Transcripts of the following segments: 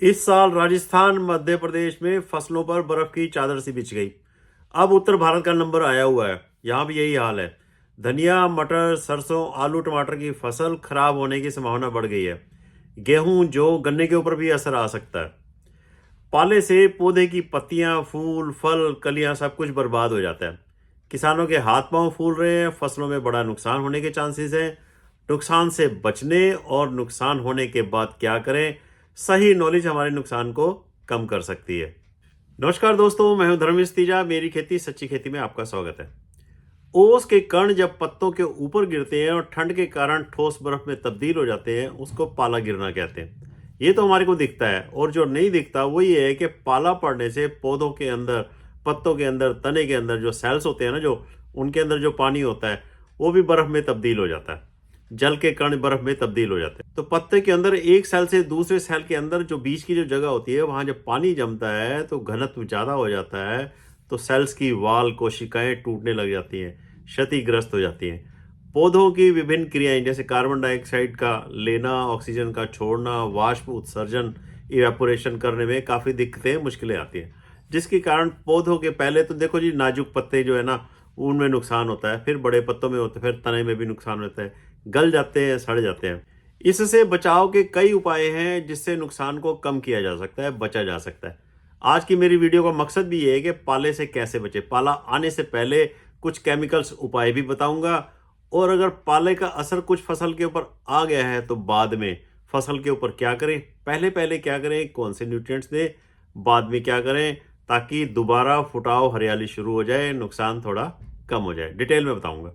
इस साल राजस्थान मध्य प्रदेश में फसलों पर बर्फ की चादर सी बिछ गई। अब उत्तर भारत का नंबर आया हुआ है, यहाँ भी यही हाल है। धनिया, मटर, सरसों, आलू, टमाटर की फसल खराब होने की संभावना बढ़ गई है। गेहूं, जौ, गन्ने के ऊपर भी असर आ सकता है। पाले से पौधे की पत्तियां, फूल, फल, कलियां सब कुछ बर्बाद हो जाता है। किसानों के हाथ पांव फूल रहे हैं, फसलों में बड़ा नुकसान होने के चांसेस हैं। नुकसान से बचने और नुकसान होने के बाद क्या करें, सही नॉलेज हमारे नुकसान को कम कर सकती है। नमस्कार दोस्तों, मैं हूं धर्मेश तीजा। मेरी खेती सच्ची खेती में आपका स्वागत है। ओस के कण जब पत्तों के ऊपर गिरते हैं और ठंड के कारण ठोस बर्फ में तब्दील हो जाते हैं, उसको पाला गिरना कहते हैं। ये तो हमारे को दिखता है, और जो नहीं दिखता वो ये है कि पाला पड़ने से पौधों के अंदर, पत्तों के अंदर, तने के अंदर जो सेल्स होते हैं ना, जो उनके अंदर जो पानी होता है वो भी बर्फ में तब्दील हो जाता है। जल के कण बर्फ में तब्दील हो जाते हैं। तो पत्ते के अंदर एक सेल से दूसरे सेल के अंदर जो बीच की जो जगह होती है, वहां जब पानी जमता है तो घनत्व ज्यादा हो जाता है। तो सेल्स की वाल कोशिकाएं टूटने लग जाती हैं, क्षतिग्रस्त हो जाती हैं। पौधों की विभिन्न क्रियाएं जैसे कार्बन डाइऑक्साइड का लेना, ऑक्सीजन का छोड़ना, वाष्प उत्सर्जन, इवेपोरेशन करने में काफ़ी दिक्कतें, मुश्किलें आती हैं। जिसके कारण पौधों के पहले तो देखो जी, नाजुक पत्ते जो है ना, उनमें नुकसान होता है, फिर बड़े पत्तों में होता है, फिर तने में भी नुकसान होता है, गल जाते हैं, सड़ जाते हैं। इससे बचाव के कई उपाय हैं जिससे नुकसान को कम किया जा सकता है, बचा जा सकता है। आज की मेरी वीडियो का मकसद भी ये है कि पाले से कैसे बचे। पाला आने से पहले कुछ केमिकल्स उपाय भी बताऊंगा, और अगर पाले का असर कुछ फसल के ऊपर आ गया है तो बाद में फसल के ऊपर क्या करें, पहले पहले क्या करें, कौन से न्यूट्रिएंट्स दें, बाद में क्या करें, ताकि दोबारा फुटाव, हरियाली शुरू हो जाए, नुकसान थोड़ा कम हो जाए। डिटेल में बताऊंगा।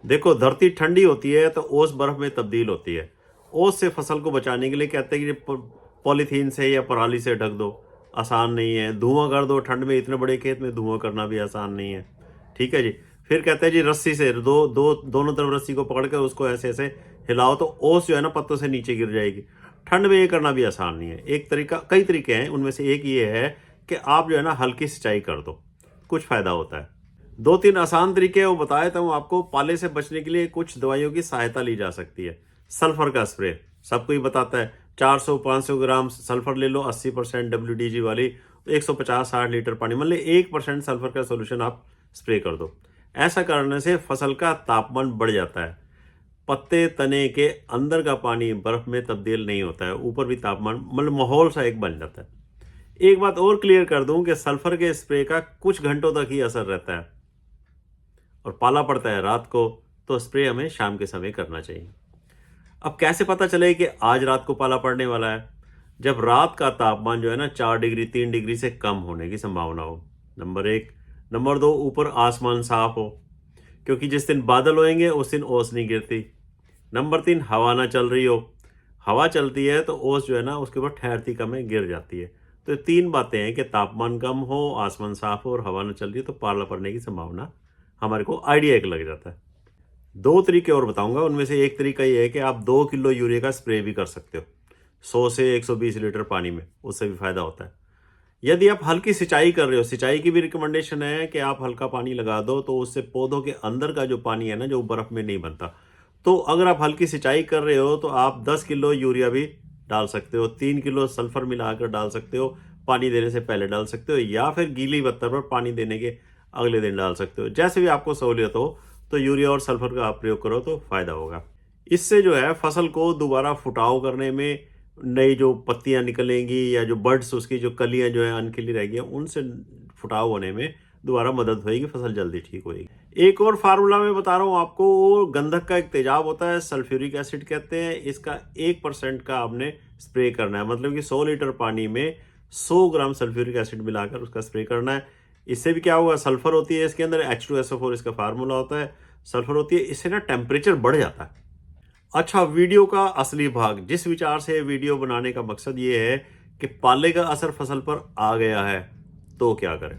देखो, धरती ठंडी होती है तो ओस बर्फ में तब्दील होती है। ओस से फसल को बचाने के लिए कहते हैं कि पॉलीथीन से या पराली से ढक दो। आसान नहीं है। धुआं कर दो, ठंड में इतने बड़े खेत में धुआं करना भी आसान नहीं है। ठीक है जी। फिर कहते हैं जी, रस्सी से दोनों तरफ रस्सी को पकड़ कर उसको ऐसे ऐसे हिलाओ तो ओस जो है ना, पत्तों से नीचे गिर जाएगी। ठंड में ये करना भी आसान नहीं है। एक तरीका, कई तरीके हैं, उनमें से एक ये है कि आप जो है ना, हल्की सिंचाई कर दो, कुछ फायदा होता है। दो तीन आसान तरीके वो बताए थे आपको। पाले से बचने के लिए कुछ दवाइयों की सहायता ली जा सकती है। सल्फर का स्प्रे सबको ही बताता है। 400-500 ग्राम सल्फर ले लो, 80% WDG वाली, तो 150-60 लीटर पानी, मतलब 1% सल्फर का सोल्यूशन आप स्प्रे कर दो। ऐसा करने से फसल का तापमान बढ़ जाता है। पत्ते, तने के अंदर का पानी बर्फ में तब्दील नहीं होता है, ऊपर भी तापमान, मतलब माहौल सा एक बन जाता है। एक बात और क्लियर कर दूं कि सल्फर के स्प्रे का कुछ घंटों तक ही असर रहता है, और पाला पड़ता है रात को, तो स्प्रे हमें शाम के समय करना चाहिए। अब कैसे पता चले कि आज रात को पाला पड़ने वाला है? जब रात का तापमान जो है ना, 4 डिग्री 3 डिग्री से कम होने की संभावना हो, नंबर एक। नंबर दो, ऊपर आसमान साफ हो, क्योंकि जिस दिन बादल होंगे उस दिन ओस नहीं गिरती। नंबर तीन, हवा ना चल रही हो। हवा चलती है तो ओस जो है ना, उसके ऊपर ठहरती कम है, गिर जाती है। तो ये तीन बातें हैं कि तापमान कम हो, आसमान साफ हो और हवा ना चल रही हो, तो पाला पड़ने की संभावना हमारे को आइडिया एक लग जाता है। दो तरीके और बताऊंगा, उनमें से एक तरीका ये है कि आप 2 किलो यूरिया का स्प्रे भी कर सकते हो 100 से 120 लीटर पानी में, उससे भी फायदा होता है। यदि आप हल्की सिंचाई कर रहे हो, सिंचाई की भी रिकमेंडेशन है कि आप हल्का पानी लगा दो, तो उससे पौधों के अंदर का जो पानी है ना, जो बर्फ में नहीं बनता। तो अगर आप हल्की सिंचाई कर रहे हो तो आप 10 किलो यूरिया भी डाल सकते हो, 3 किलो सल्फर मिलाकर डाल सकते हो, पानी देने से पहले डाल सकते हो, या फिर गीली पत्थर पर पानी देने के अगले दिन डाल सकते हो। जैसे भी आपको सहूलियत हो, तो यूरिया और सल्फर का आप प्रयोग करो तो फायदा होगा। इससे जो है फसल को दोबारा फुटाव करने में, नई जो पत्तियां निकलेंगी या जो बर्ड्स, उसकी जो कलियां जो है अनखिली रहेगी, उनसे फुटाव होने में दोबारा मदद होगी, फसल जल्दी ठीक होगी। एक और फार्मूला मैं बता रहा हूँ आपको, वो गंधक का एक तेजाब होता है, सल्फ्यूरिक एसिड कहते हैं। इसका 1% का आपने स्प्रे करना है, मतलब कि 100 लीटर पानी में 100 ग्राम सल्फ्यूरिक एसिड मिलाकर उसका स्प्रे करना है। इससे भी क्या होगा, सल्फर होती है इसके अंदर, H2SO4 इसका फार्मूला होता है, सल्फर होती है, इससे ना टेम्परेचर बढ़ जाता है। अच्छा, वीडियो का असली भाग। जिस विचार से वीडियो बनाने का मकसद ये है कि पाले का असर फसल पर आ गया है तो क्या करें।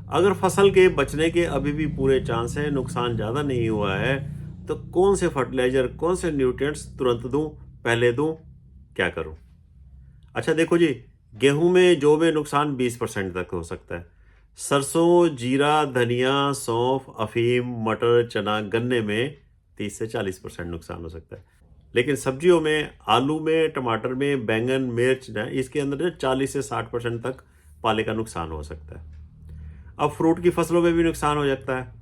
अगर फसल के बचने के अभी भी पूरे चांस है, नुकसान ज़्यादा नहीं हुआ है, तो कौन से फर्टिलाइजर, कौन से न्यूट्रिएंट्स तुरंत दूं, पहले दूं, क्या करूं? अच्छा देखो जी, गेहूं में, जौ में नुकसान 20% तक हो सकता है। सरसों, जीरा, धनिया, सौंफ, अफीम, मटर, चना, गन्ने में 30 से 40% नुकसान हो सकता है। लेकिन सब्जियों में, आलू में, टमाटर में, बैंगन, मिर्च ना, इसके अंदर जो 40 से 60% तक पाले का नुकसान हो सकता है। अब फ्रूट की फसलों में भी नुकसान हो सकता है।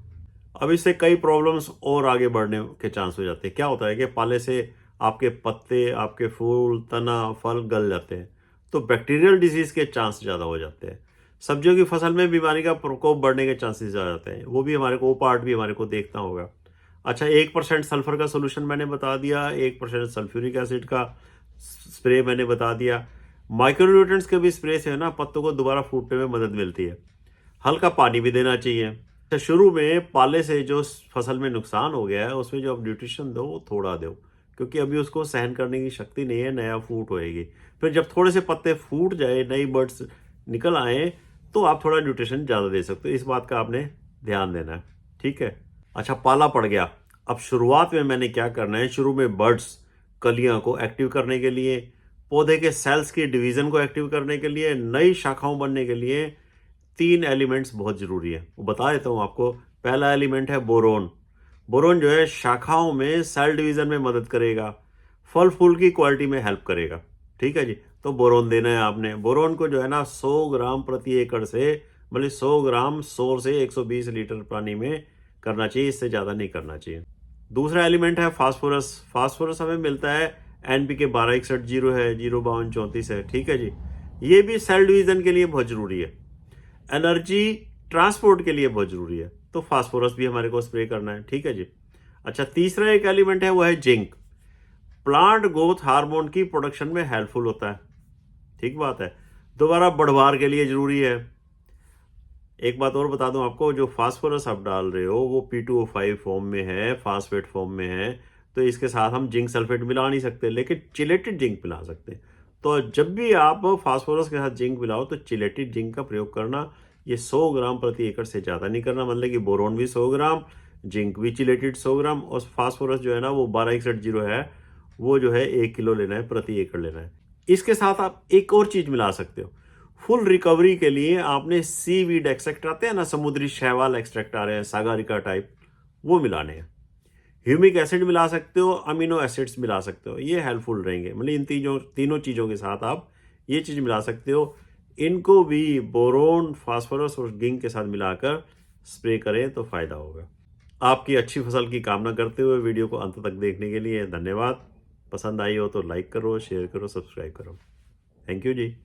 अब इससे कई प्रॉब्लम्स और आगे बढ़ने के चांस हो जाते हैं। क्या होता है कि पाले से आपके पत्ते, आपके फूल, तना, फल गल जाते हैं, तो बैक्टीरियल डिजीज के चांस ज़्यादा हो जाते हैं। सब्जियों की फसल में बीमारी का प्रकोप बढ़ने के चांसेस ज़्यादा जाते हैं। वो भी हमारे को, वो पार्ट भी हमारे को देखना होगा। अच्छा, 1% सल्फर का सोल्यूशन मैंने बता दिया, 1% सल्फ्यूरिक एसिड का स्प्रे मैंने बता दिया। माइक्रोन्यूट्रिएंट्स के भी स्प्रे से है ना, पत्तों को दोबारा फूटने में मदद मिलती है। हल्का पानी भी देना चाहिए। तो शुरू में पाले से जो फसल में नुकसान हो गया है, उसमें जो आप न्यूट्रिशन दो वो थोड़ा दो, क्योंकि अभी उसको सहन करने की शक्ति नहीं है, नया फूट होएगी। फिर जब थोड़े से पत्ते फूट जाए, नई बर्ड्स निकल आए, तो आप थोड़ा न्यूट्रिशन ज़्यादा दे सकते हो। इस बात का आपने ध्यान देना है, ठीक है। अच्छा, पाला पड़ गया। अब शुरुआत में मैंने क्या करना है, शुरू में बर्ड्स, कलियां को एक्टिव करने के लिए, पौधे के सेल्स की डिवीजन को एक्टिव करने के लिए, नई शाखाओं बनने के लिए 3 एलिमेंट्स बहुत ज़रूरी है। वो बता देता हूँ आपको। पहला एलिमेंट है बोरोन। बोरोन जो है शाखाओं में सेल डिवीज़न में मदद करेगा, फल फूल की क्वालिटी में हेल्प करेगा, ठीक है जी। तो बोरोन देना है आपने। बोरोन को जो है ना 100 ग्राम प्रति एकड़ से, मतलब 100 ग्राम 100 से 120 लीटर पानी में करना चाहिए, इससे ज़्यादा नहीं करना चाहिए। दूसरा एलिमेंट है फास्फोरस। फास्फोरस हमें मिलता है NPK 1261 है, 05234 है, ठीक है जी। ये भी सेल डिवीज़न के लिए बहुत ज़रूरी है, एनर्जी ट्रांसपोर्ट के लिए बहुत जरूरी है। तो फास्फोरस भी हमारे को स्प्रे करना है, ठीक है जी। अच्छा, तीसरा एक एलिमेंट है, वो है जिंक। प्लांट ग्रोथ हार्मोन की प्रोडक्शन में हेल्पफुल होता है, ठीक बात है। दोबारा बढ़वार के लिए जरूरी है। एक बात और बता दूं आपको, जो फास्फोरस आप डाल रहे हो वो P2O5 फॉर्म में है, फास्फेट फॉर्म में है, तो इसके साथ हम जिंक सल्फेट मिला नहीं सकते, लेकिन चिलेटेड जिंक मिला सकते हैं। तो जब भी आप फास्फोरस के साथ जिंक मिलाओ तो चिलेटेड जिंक का प्रयोग करना। ये 100 ग्राम प्रति एकड़ से ज़्यादा नहीं करना, मतलब कि बोरोन भी 100 ग्राम, जिंक भी चिलेटेड 100 ग्राम, और फास्फोरस जो है ना वो 1261 है, वो जो है 1 किलो लेना है, प्रति एकड़ लेना है। इसके साथ आप एक और चीज़ मिला सकते हो। फुल रिकवरी के लिए आपने सीवीड एक्सट्रैक्ट आते हैं ना, समुद्री शैवाल एक्सट्रैक्ट आ रहे हैं, सागारिका टाइप, वो मिलाने हैं। ह्यूमिक एसिड मिला सकते हो, अमीनो एसिड्स मिला सकते हो, ये हेल्पफुल रहेंगे। मतलब इन तीनों चीज़ों के साथ आप ये चीज़ मिला सकते हो। इनको भी बोरोन, फास्फोरस और जिंक के साथ मिलाकर स्प्रे करें तो फ़ायदा होगा। आपकी अच्छी फसल की कामना करते हुए वीडियो को अंत तक देखने के लिए धन्यवाद। पसंद आई हो तो लाइक करो, शेयर करो, सब्सक्राइब करो। Thank you ji.